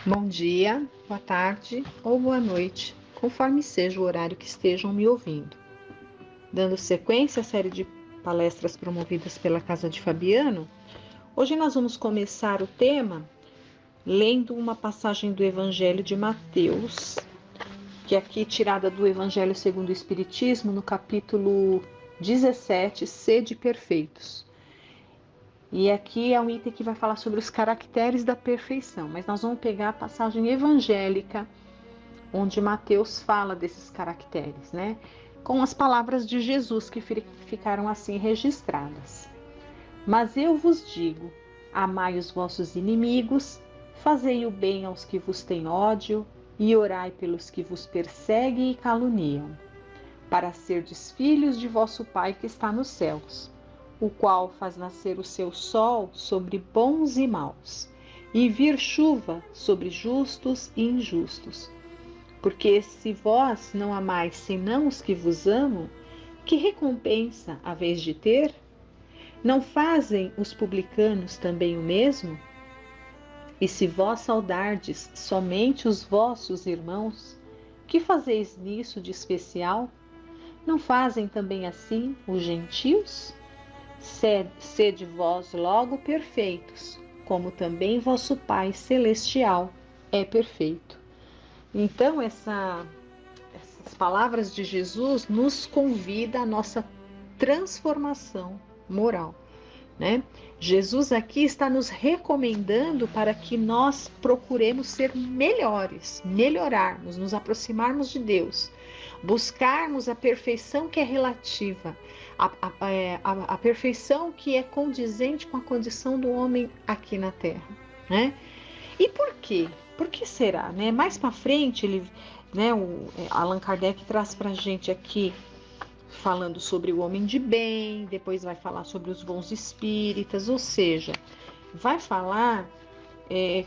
Bom dia, boa tarde ou boa noite, conforme seja o horário que estejam me ouvindo. Dando sequência à série de palestras promovidas pela Casa de Fabiano, hoje nós vamos começar o tema lendo uma passagem do Evangelho de Mateus, que é aqui tirada do Evangelho segundo o Espiritismo, no capítulo 17, Sede Perfeitos. E aqui é um item que vai falar sobre os caracteres da perfeição, mas nós vamos pegar a passagem evangélica, onde Mateus fala desses caracteres, né? Com as palavras de Jesus que ficaram assim registradas. Mas eu vos digo, amai os vossos inimigos, fazei o bem aos que vos têm ódio, e orai pelos que vos perseguem e caluniam, para serdes filhos de vosso Pai que está nos céus, o qual faz nascer o seu sol sobre bons e maus, e vir chuva sobre justos e injustos. Porque se vós não amais senão os que vos amam, que recompensa haveis de ter? Não fazem os publicanos também o mesmo? E se vós saudardes somente os vossos irmãos, que fazeis nisso de especial? Não fazem também assim os gentios? Sede vós logo perfeitos, como também vosso Pai Celestial é perfeito. Então, essas palavras de Jesus nos convida à nossa transformação moral, né? Jesus aqui está nos recomendando para que nós procuremos ser melhores, melhorarmos, nos aproximarmos de Deus, buscarmos a perfeição que é relativa, a perfeição que é condizente com a condição do homem aqui na Terra, né? E por quê? Por que será, né? Mais para frente, o Allan Kardec traz para a gente aqui falando sobre o homem de bem, depois vai falar sobre os bons espíritas, ou seja, vai falar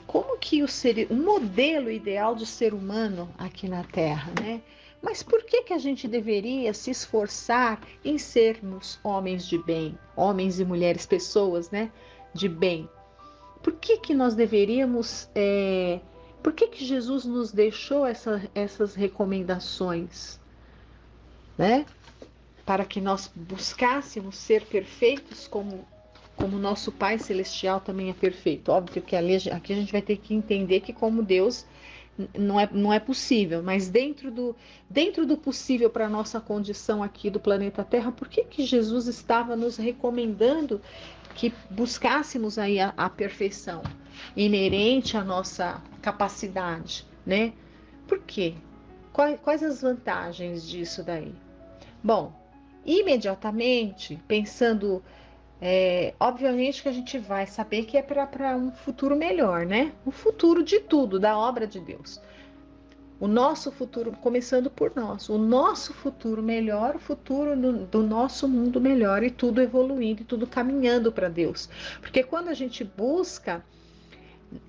como que o modelo ideal do ser humano aqui na Terra, né? Mas por que a gente deveria se esforçar em sermos homens de bem, homens e mulheres, pessoas, né, de bem? Por que nós deveríamos... por que Jesus nos deixou essas recomendações, né? Para que nós buscássemos ser perfeitos como nosso Pai Celestial também é perfeito. Óbvio que aqui a gente vai ter que entender que como Deus não é possível, mas dentro do possível para a nossa condição aqui do planeta Terra, por que Jesus estava nos recomendando que buscássemos aí a perfeição inerente à nossa capacidade, né? Por quê? Quais as vantagens disso daí? Bom, imediatamente, pensando, obviamente que a gente vai saber que é para um futuro melhor, né? O futuro de tudo, da obra de Deus. O nosso futuro, começando por nós, o nosso futuro melhor, o futuro do nosso mundo melhor, e tudo evoluindo, e tudo caminhando para Deus. Porque quando a gente busca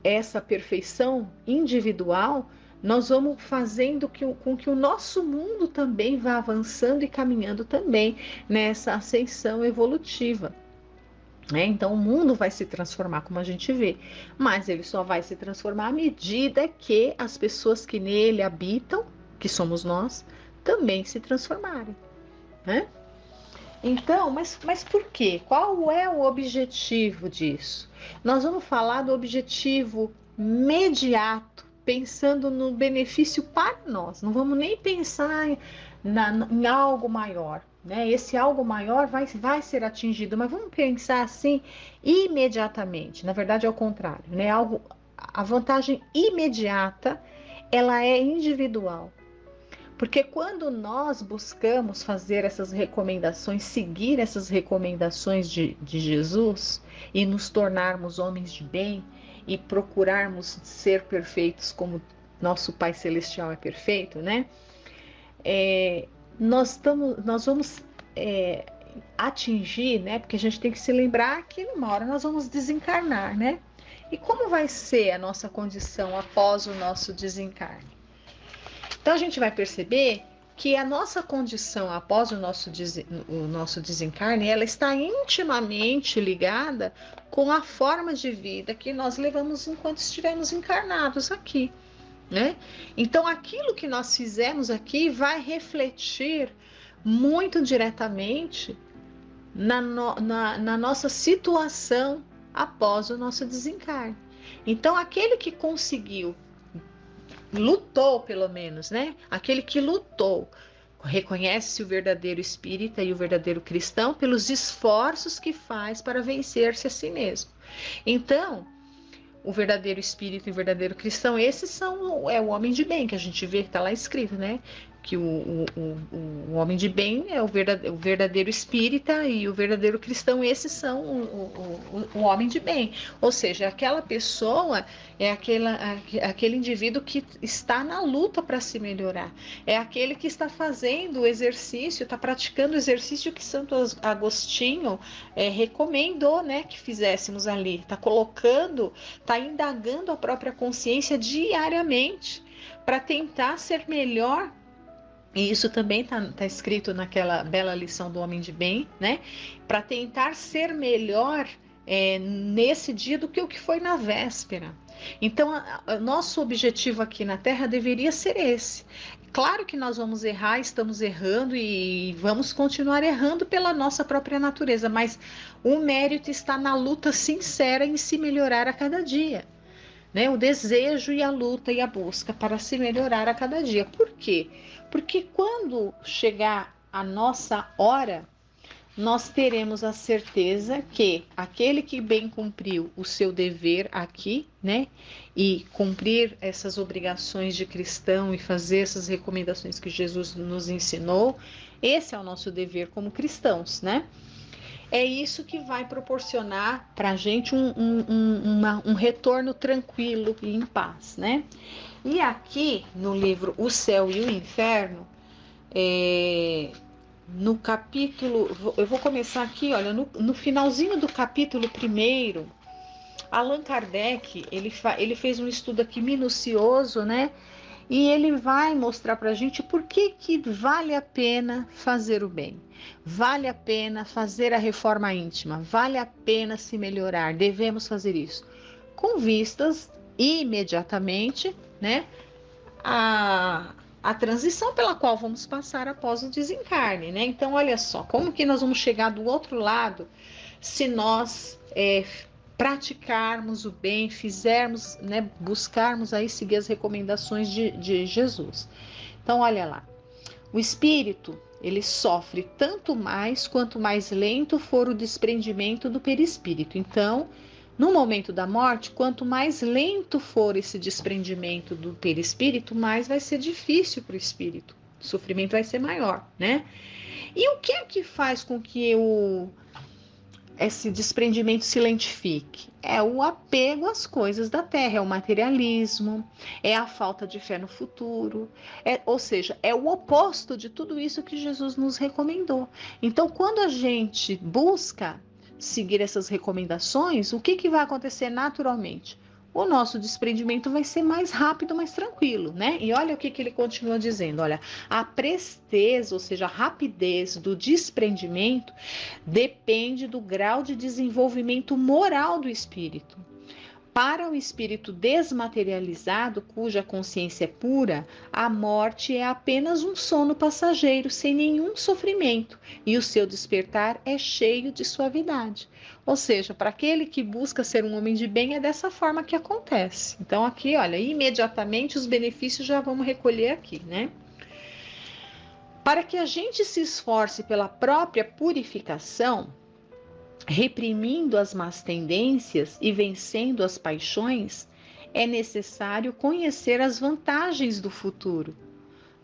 essa perfeição individual, nós vamos fazendo com que o nosso mundo também vá avançando e caminhando também nessa ascensão evolutiva. Então o mundo vai se transformar, como a gente vê, mas ele só vai se transformar à medida que as pessoas que nele habitam, que somos nós, também se transformarem, né? Então, mas por quê? Qual é o objetivo disso? Nós vamos falar do objetivo imediato, pensando no benefício para nós. Não vamos nem pensar em algo maior, né? Esse algo maior vai ser atingido, mas vamos pensar assim imediatamente. Na verdade, é o contrário, né? A vantagem imediata, ela é individual. Porque quando nós buscamos fazer essas recomendações, seguir essas recomendações de Jesus e nos tornarmos homens de bem e procurarmos ser perfeitos como nosso Pai Celestial é perfeito, né? Nós vamos atingir, né? Porque a gente tem que se lembrar que uma hora nós vamos desencarnar, né? E como vai ser a nossa condição após o nosso desencarne? Então a gente vai perceber que a nossa condição após o nosso desencarne, ela está intimamente ligada com a forma de vida que nós levamos enquanto estivemos encarnados aqui, né? Então, aquilo que nós fizemos aqui vai refletir muito diretamente na nossa situação após o nosso desencarne. Então, aquele que conseguiu, lutou pelo menos, né? Aquele que lutou, reconhece o verdadeiro espírita e o verdadeiro cristão pelos esforços que faz para vencer-se a si mesmo. Então, o verdadeiro espírito e o verdadeiro cristão, esses são o homem de bem, que a gente vê que está lá escrito, né? Que o homem de bem é o verdadeiro espírita e o verdadeiro cristão, esses são o homem de bem. Ou seja, aquela pessoa é aquele indivíduo que está na luta para se melhorar. É aquele que está fazendo o exercício, está praticando o exercício que Santo Agostinho recomendou, né, que fizéssemos ali. Está colocando, está indagando a própria consciência diariamente para tentar ser melhor. E isso também está escrito naquela bela lição do Homem de Bem, né? Para tentar ser melhor nesse dia do que o que foi na véspera. Então, nosso objetivo aqui na Terra deveria ser esse. Claro que nós vamos errar, estamos errando e vamos continuar errando pela nossa própria natureza, mas o mérito está na luta sincera em se melhorar a cada dia. Né? O desejo e a luta e a busca para se melhorar a cada dia. Por quê? Porque quando chegar a nossa hora, nós teremos a certeza que aquele que bem cumpriu o seu dever aqui, né, e cumprir essas obrigações de cristão e fazer essas recomendações que Jesus nos ensinou, esse é o nosso dever como cristãos, né? É isso que vai proporcionar para a gente um retorno tranquilo e em paz, né? E aqui no livro O Céu e o Inferno, no capítulo, eu vou começar aqui, olha, no finalzinho do capítulo 1, Allan Kardec, ele fez um estudo aqui minucioso, né? E ele vai mostrar para a gente por que vale a pena fazer o bem, vale a pena fazer a reforma íntima, vale a pena se melhorar, devemos fazer isso, com vistas imediatamente, né, a transição pela qual vamos passar após o desencarne, né? Então, olha só, como que nós vamos chegar do outro lado se nós praticarmos o bem, fizermos, né, buscarmos aí seguir as recomendações de Jesus. Então, olha lá, o espírito, ele sofre tanto mais quanto mais lento for o desprendimento do perispírito. Então, no momento da morte, quanto mais lento for esse desprendimento do perispírito, mais vai ser difícil para o espírito. O sofrimento vai ser maior, né? E o que é que faz com que esse desprendimento se lentifique? É o apego às coisas da terra, é o materialismo, é a falta de fé no futuro, ou seja, é o oposto de tudo isso que Jesus nos recomendou. Então, quando a gente busca seguir essas recomendações, o que vai acontecer naturalmente? O nosso desprendimento vai ser mais rápido, mais tranquilo, né? E olha o que ele continua dizendo, olha, a presteza, ou seja, a rapidez do desprendimento depende do grau de desenvolvimento moral do espírito. Para o espírito desmaterializado, cuja consciência é pura, a morte é apenas um sono passageiro, sem nenhum sofrimento, e o seu despertar é cheio de suavidade. Ou seja, para aquele que busca ser um homem de bem, é dessa forma que acontece. Então aqui, olha, imediatamente os benefícios já vamos recolher aqui, né? Para que a gente se esforce pela própria purificação, reprimindo as más tendências e vencendo as paixões, é necessário conhecer as vantagens do futuro.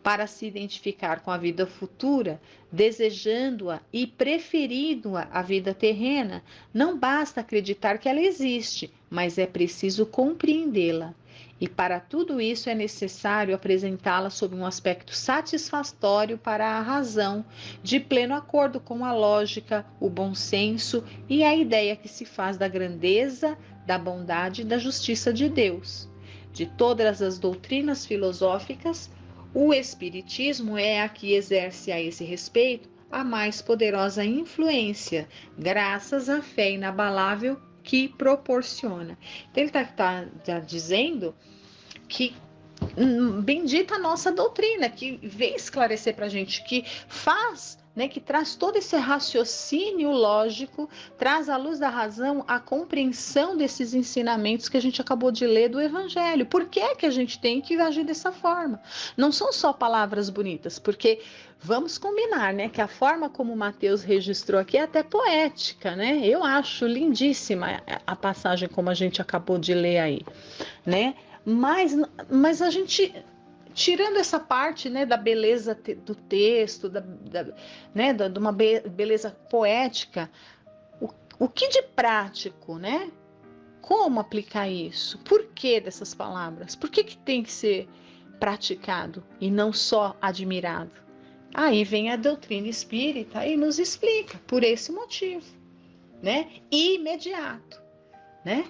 Para se identificar com a vida futura, desejando-a e preferindo-a à vida terrena, não basta acreditar que ela existe, mas é preciso compreendê-la. E para tudo isso é necessário apresentá-la sob um aspecto satisfatório para a razão, de pleno acordo com a lógica, o bom senso e a ideia que se faz da grandeza, da bondade e da justiça de Deus. De todas as doutrinas filosóficas, O Espiritismo é a que exerce a esse respeito a mais poderosa influência, graças à fé inabalável que proporciona. Então, ele está dizendo que bendita a nossa doutrina, que vem esclarecer para a gente, que faz, né, que traz todo esse raciocínio lógico, traz à luz da razão a compreensão desses ensinamentos que a gente acabou de ler do Evangelho. Por que é que a gente tem que agir dessa forma? Não são só palavras bonitas, porque vamos combinar, né, que a forma como o Mateus registrou aqui é até poética, né? Eu acho lindíssima a passagem como a gente acabou de ler aí, né? Mas a gente, tirando essa parte, né, da beleza do texto, né, de uma beleza poética, o que de prático, né? Como aplicar isso? Por que dessas palavras? Por que tem que ser praticado e não só admirado? Aí vem a doutrina espírita e nos explica, por esse motivo, né? Imediato, né?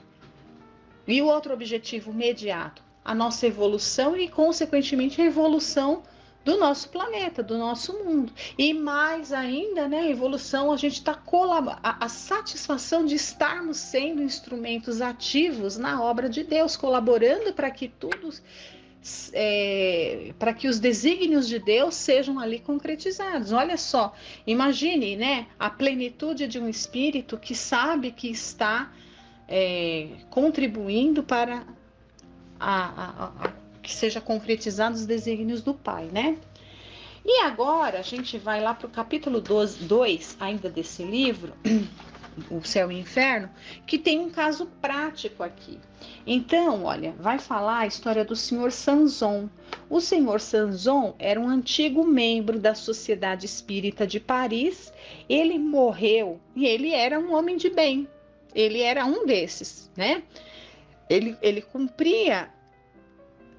E o outro objetivo imediato, a nossa evolução e, consequentemente, a evolução do nosso planeta, do nosso mundo. E mais ainda, né, a evolução, a gente está a satisfação de estarmos sendo instrumentos ativos na obra de Deus, colaborando para que tudo, para que os desígnios de Deus sejam ali concretizados. Olha só, imagine, né, a plenitude de um espírito que sabe que está contribuindo para que seja concretizados os desígnios do Pai, né? E agora a gente vai lá para o capítulo 2, ainda desse livro, O Céu e o Inferno, que tem um caso prático aqui. Então, olha, vai falar a história do senhor Sanzon. O senhor Sanzon era um antigo membro da Sociedade Espírita de Paris. Ele morreu e ele era um homem de bem. Ele era um desses, né? Ele cumpria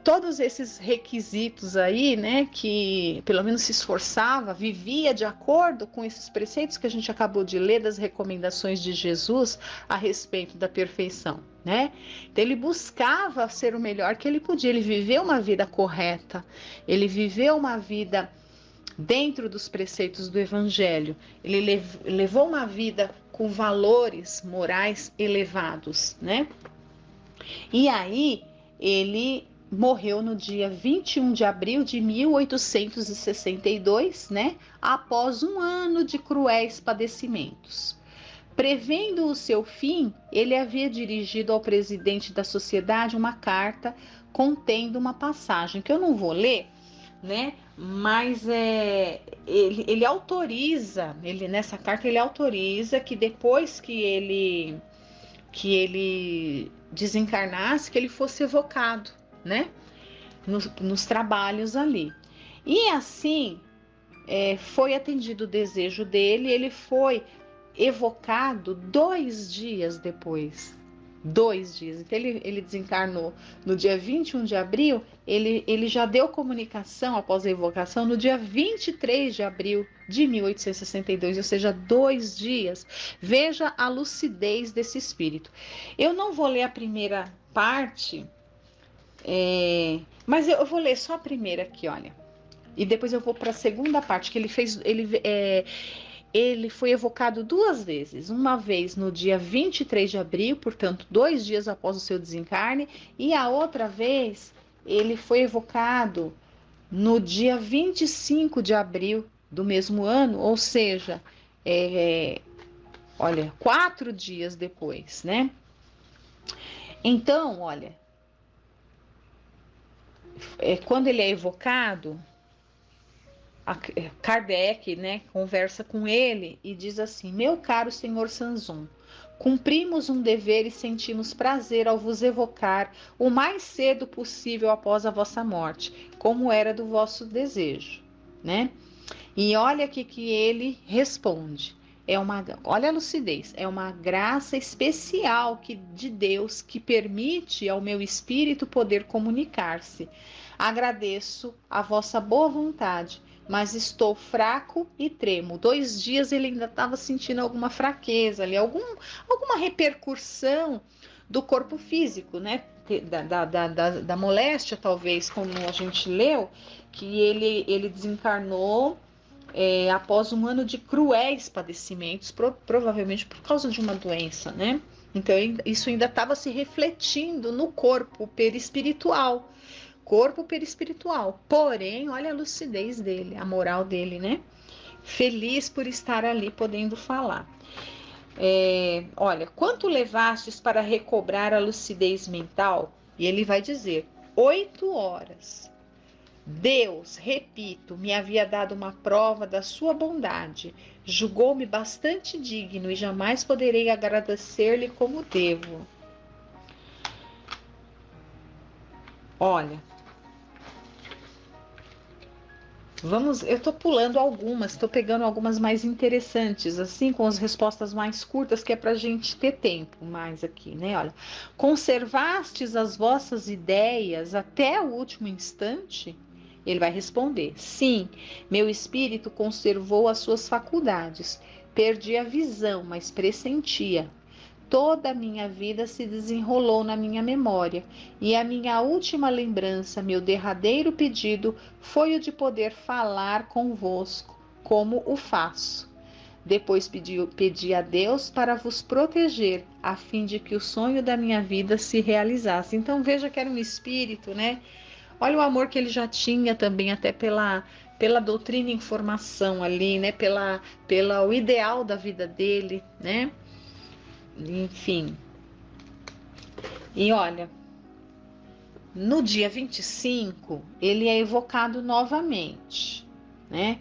todos esses requisitos aí, né? Que pelo menos se esforçava, vivia de acordo com esses preceitos que a gente acabou de ler das recomendações de Jesus a respeito da perfeição, né? Então ele buscava ser o melhor que ele podia. Ele viveu uma vida correta. Ele viveu uma vida dentro dos preceitos do Evangelho. Ele levou uma vida com valores morais elevados, né? E aí ele morreu no dia 21 de abril de 1862, né? Após um ano de cruéis padecimentos. Prevendo o seu fim, ele havia dirigido ao presidente da sociedade uma carta contendo uma passagem que eu não vou ler, né? Mas ele autoriza, nessa carta ele autoriza que depois que ele desencarnasse, que ele fosse evocado, né? Nos trabalhos ali. E assim foi atendido o desejo dele, ele foi evocado 2 dias depois. 2 dias. Então ele desencarnou no dia 21 de abril, ele já deu comunicação após a evocação no dia 23 de abril de 1862, ou seja, 2 dias. Veja a lucidez desse espírito. Eu não vou ler a primeira parte, mas eu vou ler só a primeira aqui, olha. E depois eu vou para a segunda parte, que ele foi evocado 2 vezes, uma vez no dia 23 de abril, portanto 2 dias após o seu desencarne, e a outra vez ele foi evocado no dia 25 de abril do mesmo ano, ou seja, olha, 4 dias depois, né? Então, olha, quando ele é evocado, Kardec, né, conversa com ele e diz assim: meu caro senhor Sanzon, cumprimos um dever e sentimos prazer ao vos evocar o mais cedo possível após a vossa morte, como era do vosso desejo, né? E olha aqui que ele responde: olha a lucidez, é uma graça especial de Deus que permite ao meu espírito poder comunicar-se. Agradeço a vossa boa vontade, mas estou fraco e tremo. 2 dias ele ainda estava sentindo alguma fraqueza ali, alguma repercussão do corpo físico, né? da moléstia, talvez, como a gente leu, que ele desencarnou após um ano de cruéis padecimentos, provavelmente por causa de uma doença, né? Então isso ainda estava se refletindo no corpo perispiritual. Corpo perispiritual. Porém, olha a lucidez dele, a moral dele, né? Feliz por estar ali podendo falar. Olha, quanto levastes para recobrar a lucidez mental? E ele vai dizer, 8 horas. Deus, repito, me havia dado uma prova da sua bondade. Julgou-me bastante digno e jamais poderei agradecer-lhe como devo. Olha, eu tô pulando algumas, tô pegando algumas mais interessantes, assim, com as respostas mais curtas, que é pra gente ter tempo mais aqui, né? Olha, conservastes as vossas ideias até o último instante? Ele vai responder, sim, meu espírito conservou as suas faculdades, perdi a visão, mas pressentia. Toda a minha vida se desenrolou na minha memória, e a minha última lembrança, meu derradeiro pedido, foi o de poder falar convosco, como o faço. Depois pedi a Deus para vos proteger, a fim de que o sonho da minha vida se realizasse. Então veja que era um espírito, né? Olha o amor que ele já tinha também, até pela doutrina e informação ali, né? Pela o ideal da vida dele, né? Enfim. E olha, no dia 25, ele é evocado novamente, né?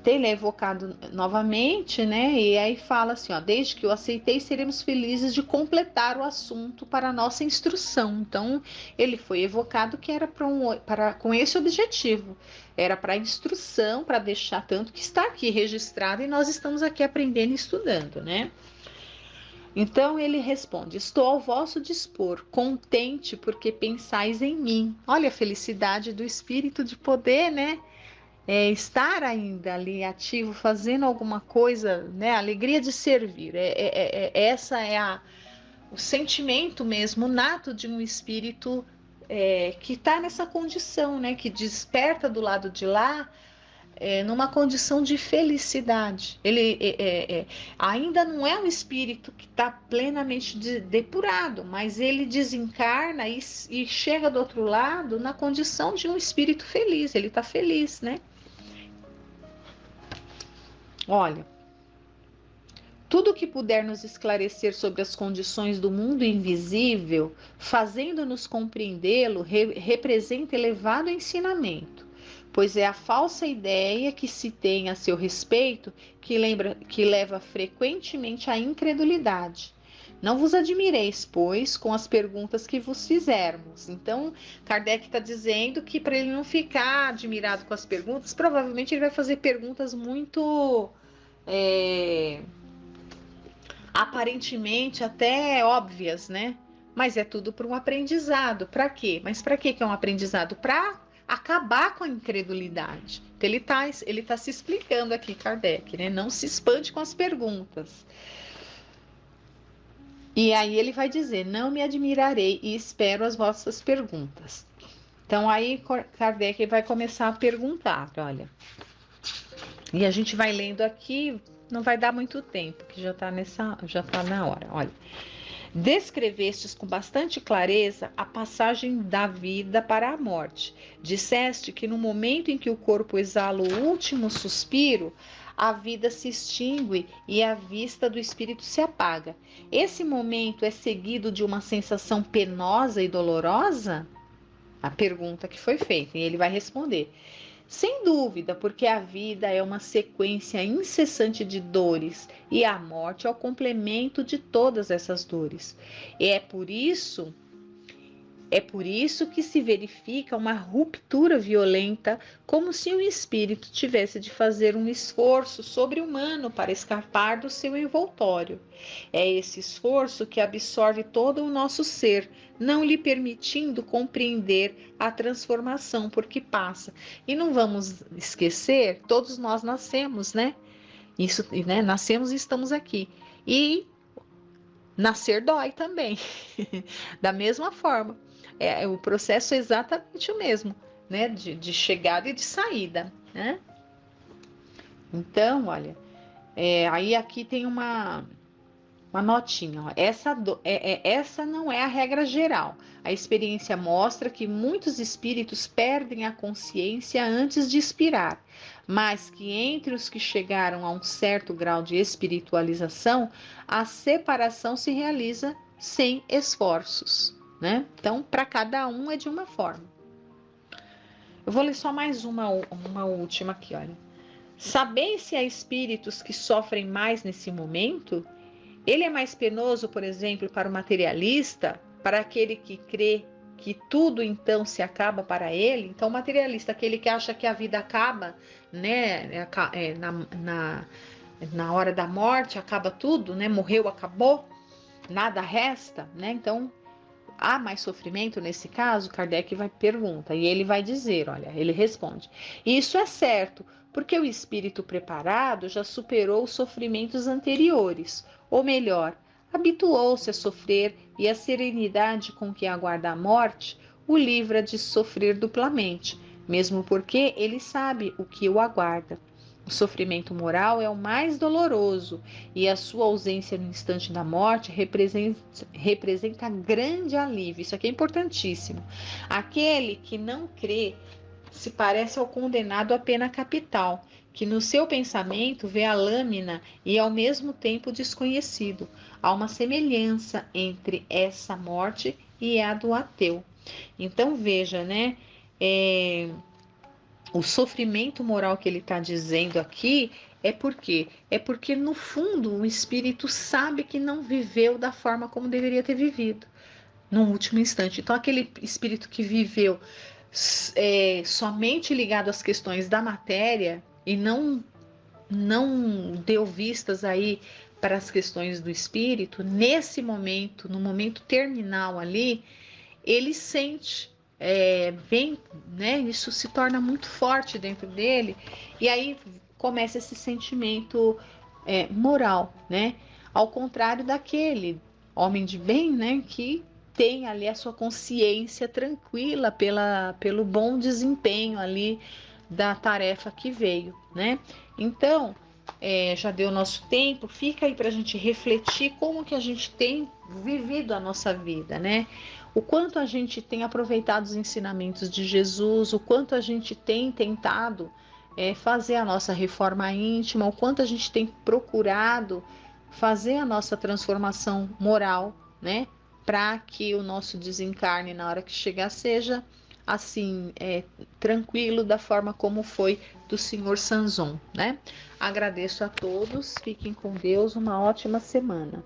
Então, ele é evocado novamente, né? E aí fala assim, ó, desde que eu aceitei, seremos felizes de completar o assunto para a nossa instrução. Então, ele foi evocado que era com esse objetivo. Era para instrução, para deixar tanto que está aqui registrado e nós estamos aqui aprendendo e estudando, né? Então ele responde: estou ao vosso dispor, contente porque pensais em mim. Olha a felicidade do espírito de poder, né? Estar ainda ali ativo, fazendo alguma coisa, né? A alegria de servir. Essa é o sentimento mesmo nato de um espírito que está nessa condição, né? Que desperta do lado de lá numa condição de felicidade. Ele ainda não é um espírito que está plenamente depurado, mas ele desencarna e chega do outro lado na condição de um espírito feliz. Ele está feliz, né? Olha, tudo que puder nos esclarecer sobre as condições do mundo invisível, fazendo-nos compreendê-lo, representa elevado ensinamento, pois é a falsa ideia que se tem a seu respeito que leva frequentemente à incredulidade. Não vos admireis, pois, com as perguntas que vos fizermos. Então, Kardec está dizendo que para ele não ficar admirado com as perguntas, provavelmente ele vai fazer perguntas muito aparentemente até óbvias, né? Mas é tudo para um aprendizado. Para quê? Mas para que é um aprendizado? Para acabar com a incredulidade. Então ele tá se explicando aqui, Kardec, né? Não se espante com as perguntas. E aí ele vai dizer: não me admirarei e espero as vossas perguntas. Então aí Kardec vai começar a perguntar, olha. E a gente vai lendo aqui, não vai dar muito tempo, que já tá na hora. Olha. Descrevestes com bastante clareza a passagem da vida para a morte. Disseste que no momento em que o corpo exala o último suspiro, a vida se extingue e a vista do espírito se apaga. Esse momento é seguido de uma sensação penosa e dolorosa? A pergunta que foi feita, e ele vai responder: sem dúvida, porque a vida é uma sequência incessante de dores e a morte é o complemento de todas essas dores. É por isso que se verifica uma ruptura violenta, como se o espírito tivesse de fazer um esforço sobre-humano para escapar do seu envoltório. É esse esforço que absorve todo o nosso ser, não lhe permitindo compreender a transformação por que passa. E não vamos esquecer, todos nós nascemos, né? Nascemos e estamos aqui. E nascer dói também. Da mesma forma. O processo é exatamente o mesmo, né? De chegada e de saída, né? Então, olha, aí aqui tem uma notinha. Ó. Essa não é a regra geral. A experiência mostra que muitos espíritos perdem a consciência antes de expirar, mas que entre os que chegaram a um certo grau de espiritualização, a separação se realiza sem esforços. Né? Então, para cada um é de uma forma. Eu vou ler só mais uma última aqui, olha. Saber se há espíritos que sofrem mais nesse momento? Ele é mais penoso, por exemplo, para o materialista, para aquele que crê que tudo então se acaba para ele. Então, o materialista, aquele que acha que a vida acaba, né, na hora da morte, acaba tudo, né, morreu, acabou, nada resta, né? Então, há mais sofrimento nesse caso? Kardec vai pergunta e ele vai dizer, olha, ele responde: isso é certo, porque o espírito preparado já superou os sofrimentos anteriores, ou melhor, habituou-se a sofrer e a serenidade com que aguarda a morte o livra de sofrer duplamente, mesmo porque ele sabe o que o aguarda. O sofrimento moral é o mais doloroso e a sua ausência no instante da morte representa grande alívio. Isso aqui é importantíssimo. Aquele que não crê se parece ao condenado à pena capital, que no seu pensamento vê a lâmina e ao mesmo tempo desconhecido. Há uma semelhança entre essa morte e a do ateu. Então veja, né? O sofrimento moral que ele está dizendo aqui é porque no fundo o espírito sabe que não viveu da forma como deveria ter vivido no último instante. Então aquele espírito que viveu somente ligado às questões da matéria e não deu vistas aí para as questões do espírito, nesse momento, no momento terminal ali, ele sente, vem, né? Isso se torna muito forte dentro dele e aí começa esse sentimento moral, né? Ao contrário daquele homem de bem, né? Que tem ali a sua consciência tranquila pelo bom desempenho ali da tarefa que veio, né? Então, já deu nosso tempo, fica aí para a gente refletir como que a gente tem vivido a nossa vida, né? O quanto a gente tem aproveitado os ensinamentos de Jesus, o quanto a gente tem tentado fazer a nossa reforma íntima, o quanto a gente tem procurado fazer a nossa transformação moral, né? Para que o nosso desencarne na hora que chegar seja assim, tranquilo da forma como foi do Senhor Sanzon, né? Agradeço a todos, fiquem com Deus, uma ótima semana.